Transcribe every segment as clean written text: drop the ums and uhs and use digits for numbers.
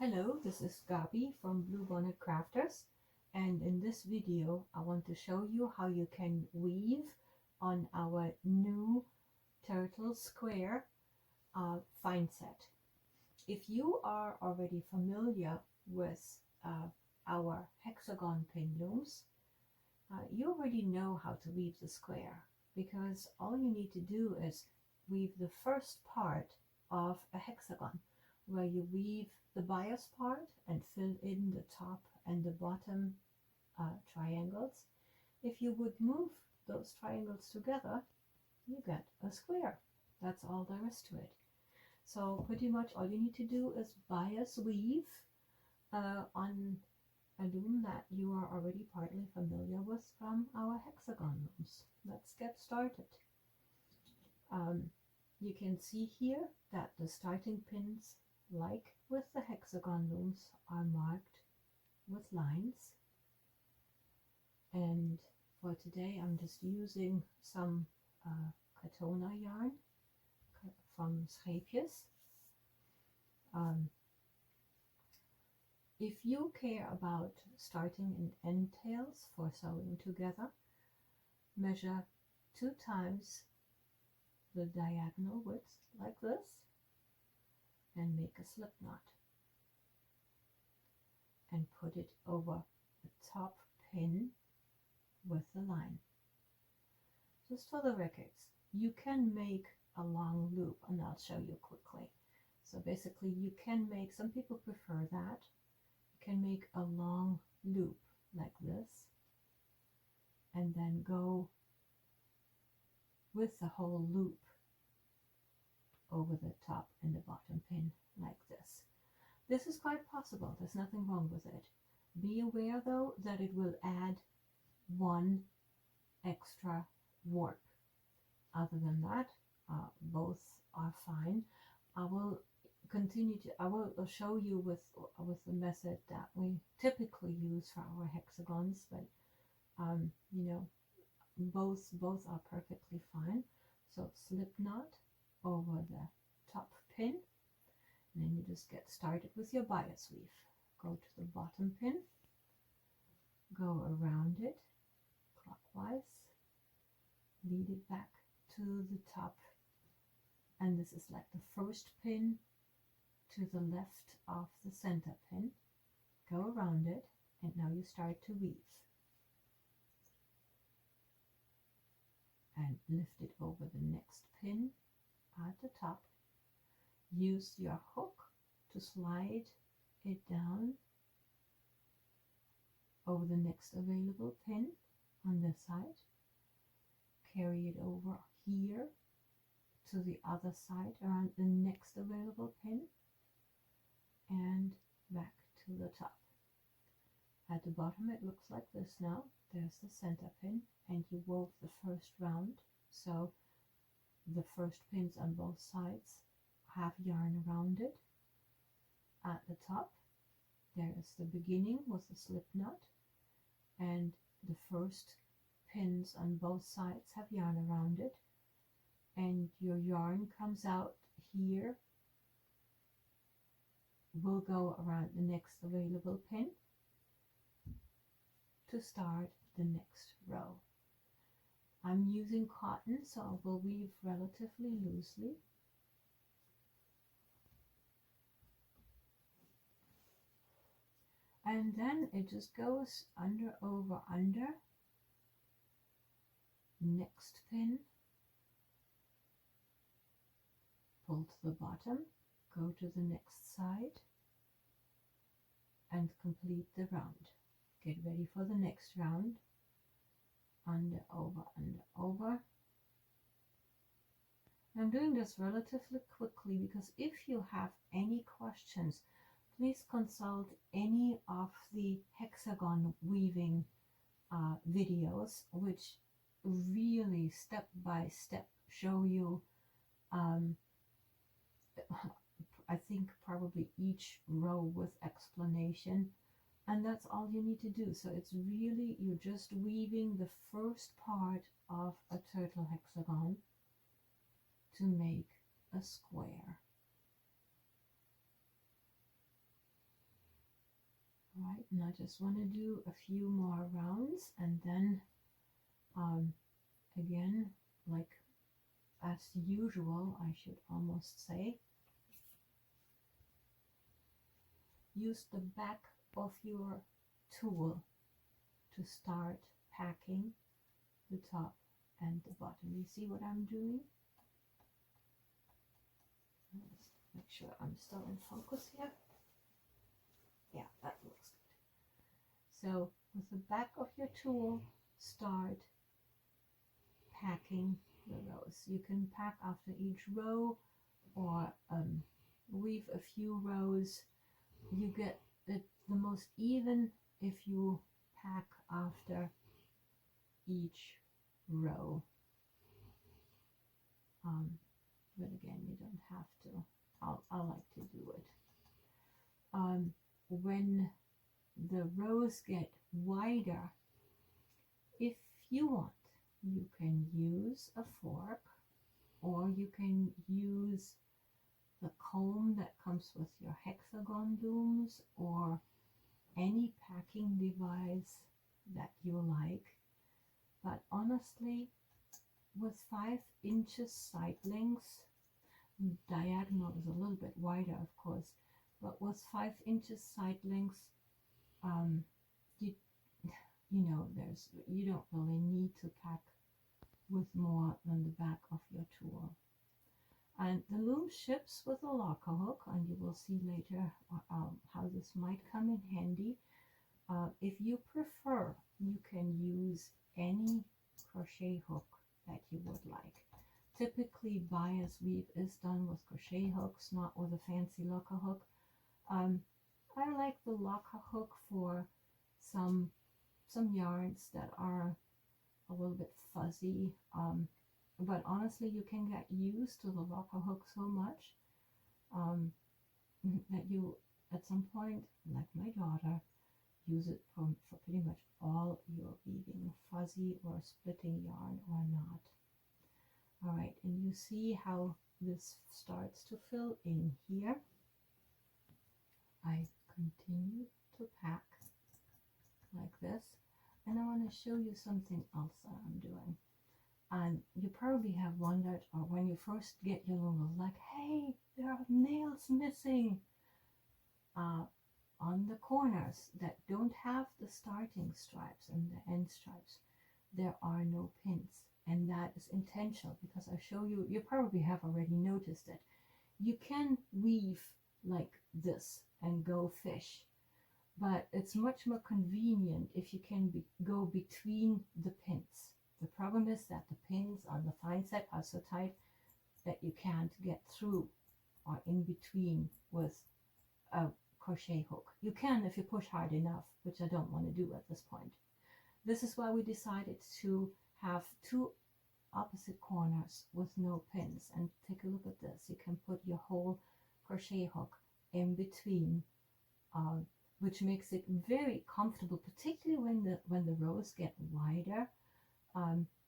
Hello, this is Gabi from Bluebonnet Crafters, and in this video I want to show you how you can weave on our new turtle square fine-sett. If you are already familiar with our hexagon pin looms, you already know how to weave the square, because all you need to do is weave the first part of a hexagon, where you weave the bias part and fill in the top and the bottom triangles. If you would move those triangles together, you get a square. That's all there is to it. So pretty much all you need to do is bias weave on a loom that you are already partly familiar with from our hexagon looms. Let's get started. You can see here that the starting pins, like with the hexagon looms, are marked with lines. And for today I'm just using some Katona yarn from Schaepjes. If you care about starting and end tails for sewing together, measure 2 times the diagonal width like this and make a slip knot and put it over the top pin with the line. Just for the records, you can make a long loop, and I'll show you quickly. So basically you can make, some people prefer that, you can make a long loop like this and then go with the whole loop over the top and the bottom pin like this. This is quite possible, there's nothing wrong with it. Be aware though that it will add 1 extra warp. Other than that, both are fine. I will show you with the method that we typically use for our hexagons, but you know, both are perfectly fine. So slip knot over the top pin, and then you just get started with your bias weave. Go to the bottom pin, go around it clockwise, lead it back to the top, and this is like the first pin to the left of the center pin. Go around it, and now you start to weave and lift it over the next pin at the top. Use your hook to slide it down over the next available pin on this side. Carry it over here to the other side around the next available pin and back to the top. At the bottom it looks like this now. There's the center pin, and you wove the first round, so the first pins on both sides have yarn around it. At the top there is the beginning with the slip knot, and the first pins on both sides have yarn around it, and your yarn comes out here, will go around the next available pin to start the next row. I'm using cotton, so I will weave relatively loosely. And then it just goes under, over, under, next pin, pull to the bottom, go to the next side, and complete the round. Get ready for the next round. Under, over, under, over. I'm doing this relatively quickly because if you have any questions, please consult any of the hexagon weaving videos, which really step by step show you I think probably each row with explanation, and that's all you need to do. So it's really, you're just weaving the first part of a turtle hexagon to make a square. right, and I just want to do a few more rounds, and then again, like as usual, I should almost say, use the back of your tool to start packing the top and the bottom. You see what I'm doing? Let's make sure I'm still in focus here. Yeah, that looks good. So with the back of your tool, start packing the rows. You can pack after each row, or weave a few rows. You get it the most even if you pack after each row. But again, you don't have to. I like to do it. When the rows get wider, if you want, you can use a fork, or you can use the comb that comes with your Hexagon looms, or any packing device that you like. But honestly, with 5 inches side lengths, diagonal is a little bit wider, of course, but with 5 inches side lengths, you know, you don't really need to pack with more than the back of your tool. And the loom ships with a locker hook, and you will see later how this might come in handy. If you prefer, you can use any crochet hook that you would like. Typically, bias weave is done with crochet hooks, not with a fancy locker hook. I like the locker hook for some yarns that are a little bit fuzzy, but honestly, you can get used to the locker hook so much that you, at some point, like my daughter, use it for pretty much all your weaving, fuzzy or splitting yarn or not. All right, and you see how this starts to fill in here. I continue to pack like this, and I want to show you something else that I'm doing. And you probably have wondered, or when you first get your loom, like, hey, there are nails missing on the corners that don't have the starting stripes and the end stripes. There are no pins, and that is intentional, because I show you, you probably have already noticed it. You can weave like this and go fish, but it's much more convenient if you can go between the pins. The problem is that the pins on the fine-sett are so tight that you can't get through or in between with a crochet hook. You can if you push hard enough, which I don't want to do at this point. This is why we decided to have 2 opposite corners with no pins. And take a look at this. You can put your whole crochet hook in between, which makes it very comfortable, particularly when the rows get wider.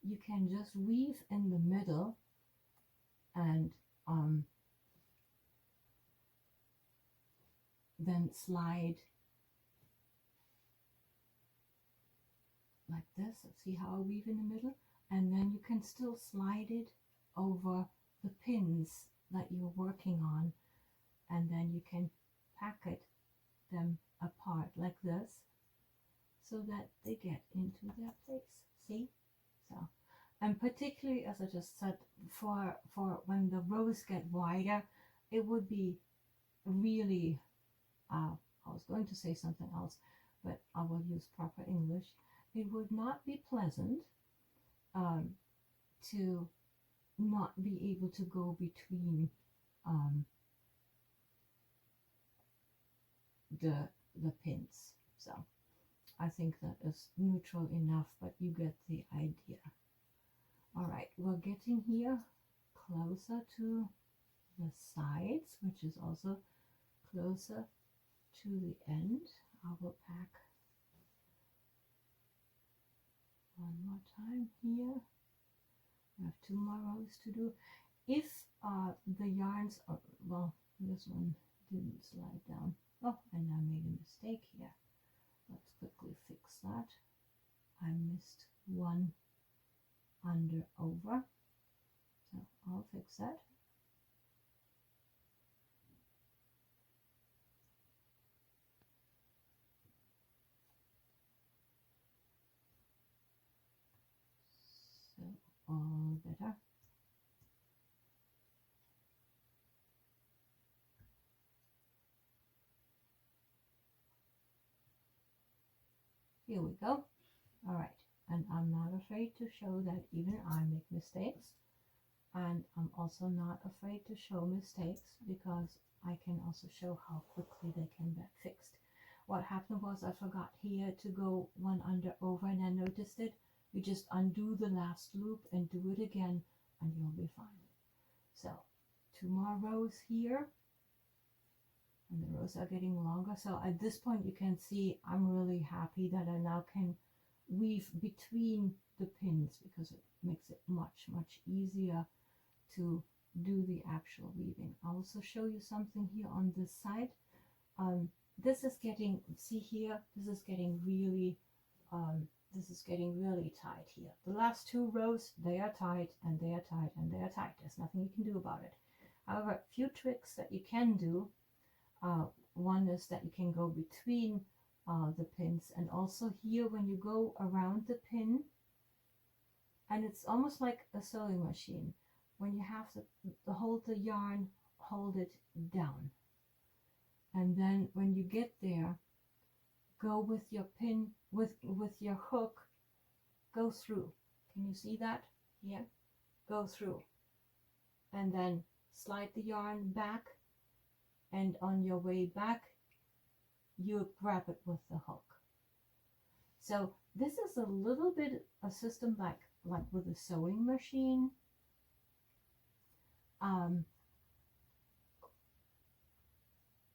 You can just weave in the middle and then slide like this. See how I weave in the middle? And then you can still slide it over the pins that you're working on, and then you can packet them apart like this so that they get into their place. See? So, and particularly, as I just said, for when the rows get wider, it would be really, I was going to say something else, but I will use proper English. It would not be pleasant to not be able to go between the pins. So I think that is neutral enough, but you get the idea. All right, we're getting here closer to the sides, which is also closer to the end. I will pack one more time here. I have 2 more rows to do. If the yarns are, well, this one didn't slide down. Oh, and I made a mistake here. set. So all better. Here we go. All right, and I'm not afraid to show that even I make mistakes, and I'm also not afraid to show mistakes because I can also show how quickly they can be fixed. What happened was I forgot here to go one under over, and I noticed it. You just undo the last loop and do it again, and you'll be fine. So 2 more rows here, and the rows are getting longer. So at this point you can see I'm really happy that I now can weave between the pins, because it makes it much easier to do the actual weaving. I'll also show you something here on this side. This is getting, see here, this is getting really tight here. The last 2 rows, they are tight and they are tight and they are tight. There's nothing you can do about it. However, a few tricks that you can do. One is that you can go between the pins, and also here when you go around the pin, and it's almost like a sewing machine. When you have to hold the yarn, hold it down, and then when you get there, go with your pin, with your hook, go through. Can you see that? Here, go through, and then slide the yarn back, and on your way back you grab it with the hook. So this is a little bit a system like with a sewing machine,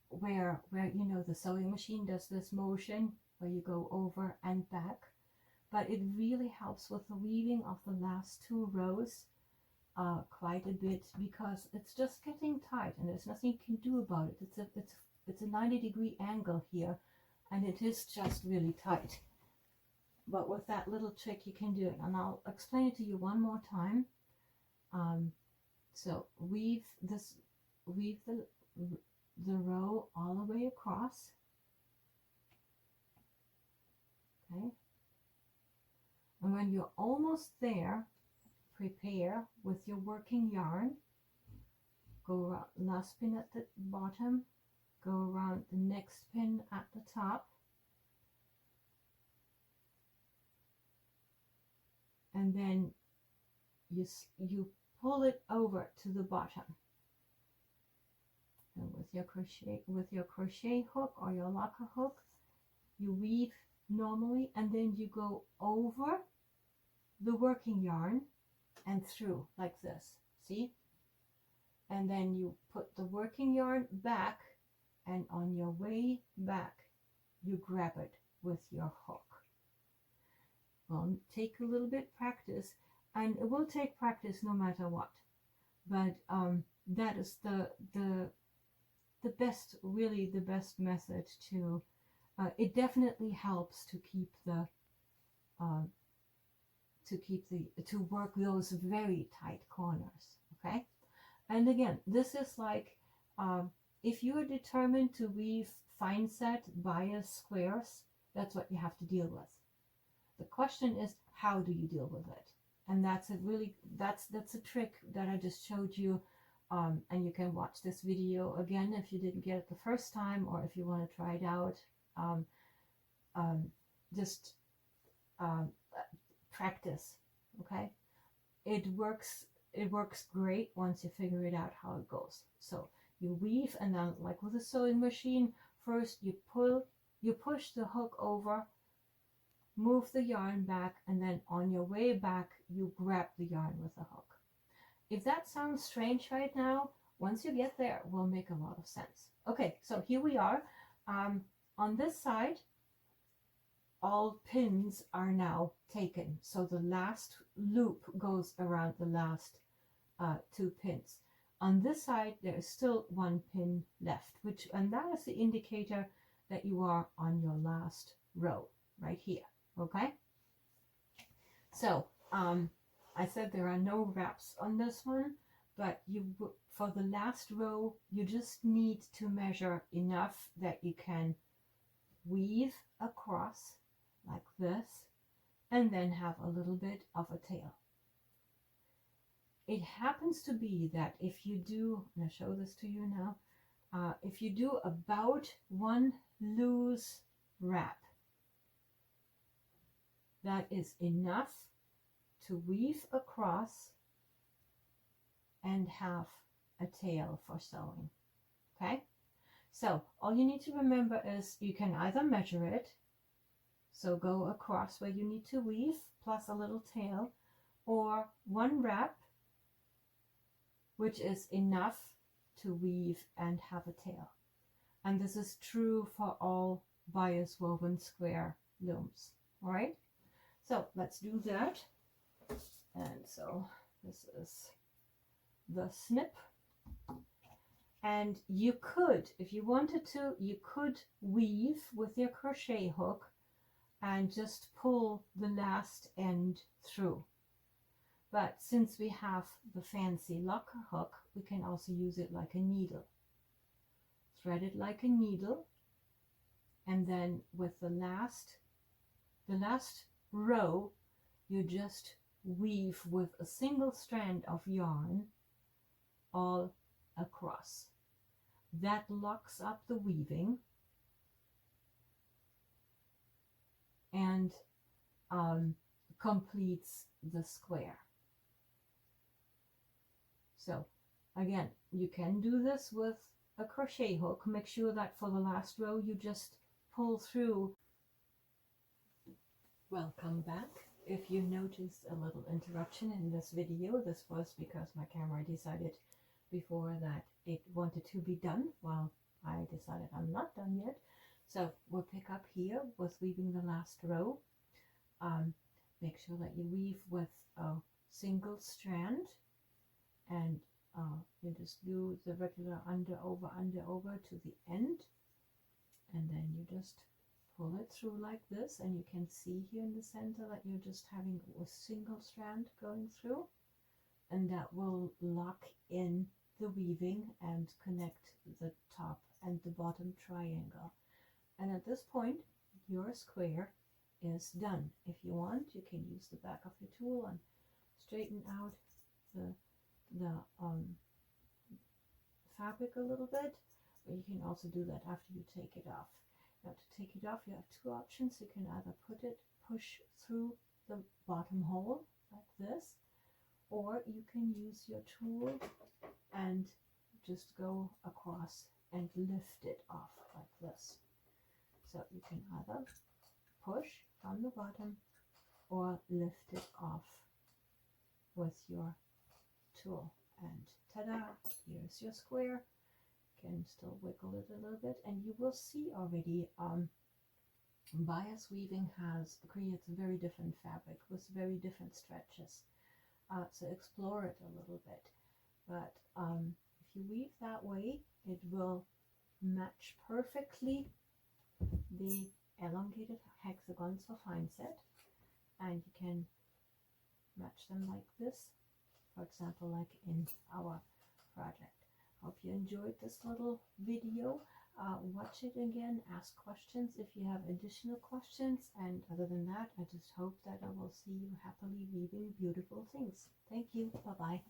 where you know the sewing machine does this motion where you go over and back, but it really helps with the weaving of the last 2 rows quite a bit, because it's just getting tight and there's nothing you can do about it. It's a 90-degree angle here, and it is just really tight. But with that little trick you can do it, and I'll explain it to you one more time. So weave the row all the way across. Okay, and when you're almost there, prepare with your working yarn, go around last pin at the bottom, go around the next pin at the top, and then you pull it over to the bottom, and with your crochet hook or your locker hook you weave normally, and then you go over the working yarn and through like this, see? And then you put the working yarn back, and on your way back you grab it with your hook. Well, take a little bit practice, and it will take practice no matter what, but that is the best, really the best method to it definitely helps to keep the to work those very tight corners. Okay, and again, this is like if you are determined to weave fine-set bias squares, that's what you have to deal with. The question is, how do you deal with it? And that's a trick that I just showed you, and you can watch this video again if you didn't get it the first time, or if you want to try it out. Just practice. Okay, it works great once you figure it out how it goes. So you weave, and then like with a sewing machine, first you push the hook over, move the yarn back, and then on your way back you grab the yarn with the hook. If that sounds strange right now, once you get there, it will make a lot of sense. Okay, so here we are. On this side, all pins are now taken, so the last loop goes around the last 2 pins. On this side there is still 1 pin left, and that is the indicator that you are on your last row right here. Okay, so I said there are no wraps on this one, but for the last row, you just need to measure enough that you can weave across like this, and then have a little bit of a tail. It happens to be that if you do, I'm going to show this to you now, if you do about one loose wrap, that is enough to weave across and have a tail for sewing. Okay, so all you need to remember is you can either measure it, so go across where you need to weave plus a little tail, or one wrap, which is enough to weave and have a tail. And this is true for all bias woven square looms. All right, so let's do that. And so this is the snip, and you could, if you wanted to, you could weave with your crochet hook and just pull the last end through. But since we have the fancy locker hook, we can also use it like a needle. Thread it like a needle, and then with the last row, you just weave with a single strand of yarn all across. That locks up the weaving and completes the square. So again, you can do this with a crochet hook. Make sure that for the last row you just pull through. Welcome back. If you noticed a little interruption in this video, this was because my camera decided before that it wanted to be done while I decided I'm not done yet. So we'll pick up here with weaving the last row. Make sure that you weave with a single strand, and you just do the regular under over to the end, and then you just pull it through like this, and you can see here in the center that you're just having a single strand going through, and that will lock in the weaving and connect the top and the bottom triangle. And at this point your square is done. If you want, you can use the back of your tool and straighten out the fabric a little bit, but you can also do that after you take it off. Now to take it off, you have two options. You can either push through the bottom hole like this, or you can use your tool and just go across and lift it off like this. So you can either push from the bottom or lift it off with your tool, and ta-da, here's your square. You can still wiggle it a little bit, and you will see already bias weaving creates a very different fabric with very different stretches. So explore it a little bit, but if you weave that way, it will match perfectly the elongated hexagons for fine-sett, and you can match them like this, for example, like in our project. Hope you enjoyed this little video. Watch it again, ask questions if you have additional questions, and other than that, I just hope that I will see you happily weaving beautiful things. Thank you. Bye-bye.